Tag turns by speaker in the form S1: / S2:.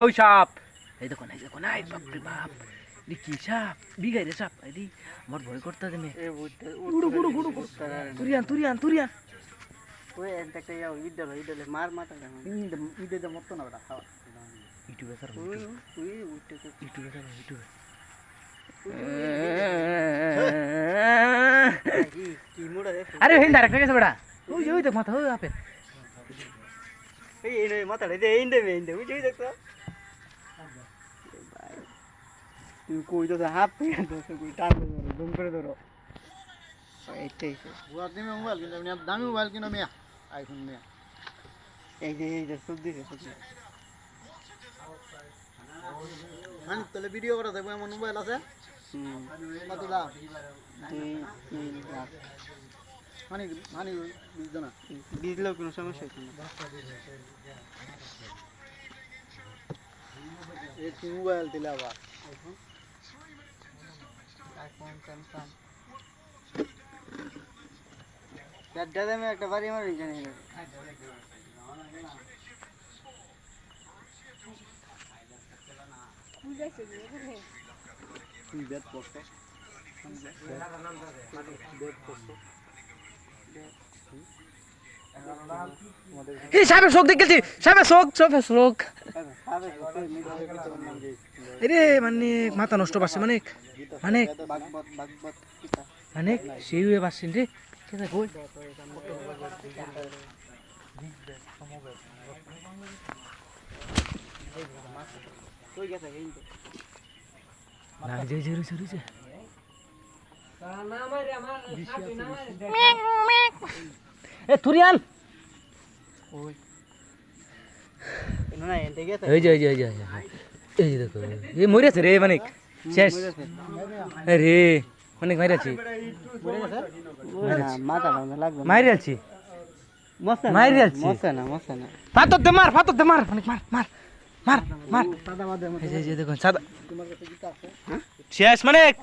S1: ওই সাপ এই দেখো নাই বাপরে বাপ কি সাপ বিগাই রে সাপ আইদি আমার ভয় করতে দেমে গুড়ু তুরিয়ান
S2: ওই একটা ইয়া ইডলে মার মাথাটা ইডে মত না ওটা খাওয়া
S1: ইউটিউবে স্যার
S2: ওই উঠতে
S1: ইউটিউবে
S2: কি মুড়া রে
S1: আরে হেন ডাইরেক্ট গেছে বেটা ওই দেখ মাথা ওই আপে
S2: এই নে মাথাটা দে ইন্দে ওই যে দেখছো তুই কই তো হাফ পেয়ে তো কই টান ধরো দম করে ধরো এইটাই
S3: বুয়া তুমি মোবাইল কিনো না দামি মোবাইল কিনো মিয়া আইফোন মিয়া
S2: এই যে সব দিছে
S3: মানে তাহলে ভিডিও করা যাবে এমন মোবাইল আছে কত দাম
S2: 2-3 লাখ
S3: মানে বুঝছো না
S2: দিলেও কোনো সমস্যা হচ্ছে না
S3: এই কি মোবাইল দিলা আবার
S2: আইফোন স্যামসাং দাদা আমি একটা বাড়ি মারি জানি না
S3: তুই বেদ করছো
S1: এই সাপের চোখ দেখেছি সাপের চোখ আরে মানে মাথা নষ্ট পাচ্ছে মানে সেই হয়ে পাচ্ছেন রে কেদা কই
S2: কই গেছে এই
S1: লাগ যে রইছে এ তুরিয়ান
S2: ওই না এন্ড গেছে
S1: এই যে দেখো এই মরিয়াছে রে মানে শেষ রে অনেক মাইরাছি
S2: মাথা লাগবে
S1: মাইরাছি
S2: মশা না
S1: ফাতর দে মার অনেক মার
S2: সাদা বাদে
S1: এই যে দেখুন সাদা
S2: তোমার কাছে গীতা আছে
S1: শেষ মানে